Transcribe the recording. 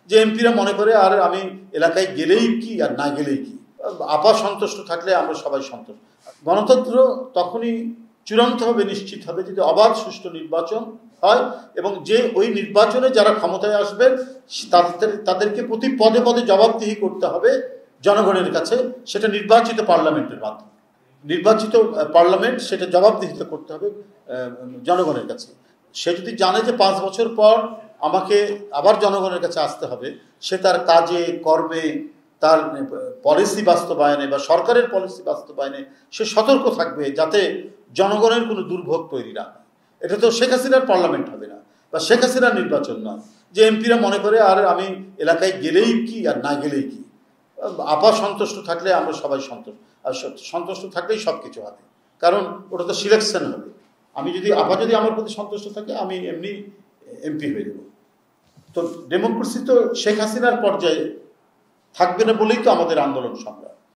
যে এমপিরা মনে করে আর আমি এলাকায় গেলেই কি আর না গেলেই কি, আপা সন্তুষ্ট থাকলে আমরা সবাই সন্তুষ্ট। গণতন্ত্র তখনই চূড়ান্ত হবে, নিশ্চিত হবে যদি অবাধ সুষ্ঠু নির্বাচন হয় এবং যে ওই নির্বাচনে যারা ক্ষমতায় আসবেন তাদেরকে প্রতি পদে পদে জবাবদিহি করতে হবে জনগণের কাছে, সেটা নির্বাচিত পার্লামেন্টের মাধ্যমে। নির্বাচিত পার্লামেন্ট সেটা জবাবদিহিতা করতে হবে জনগণের কাছে। সে যদি জানে যে 5 বছর পর আমাকে আবার জনগণের কাছে আসতে হবে, সে তার কাজে কর্মে তার পলিসি বাস্তবায়নে বা সরকারের পলিসি বাস্তবায়নে সে সতর্ক থাকবে যাতে জনগণের কোনো দুর্ভোগ তৈরি না হয়। এটা তো শেখ হাসিনার পার্লামেন্ট হবে না বা শেখ হাসিনার নির্বাচন নয় যে এমপিরা মনে করে আর আমি এলাকায় গেলেই কি আর না গেলেই কি, আপা সন্তুষ্ট থাকলে আমরা সবাই সন্তুষ্ট, আর সন্তুষ্ট থাকলেই সব কিছু হবে। কারণ ওটা তো সিলেকশন হবে। আমি যদি আপা যদি আমার প্রতি সন্তুষ্ট থাকে আমি এমনি এমপি হয়ে যাব। তো ডেমোক্রেসি তো শেখ হাসিনার পর্যায়ে থাকবে না বলেই তো আমাদের আন্দোলন সংগ্রাম।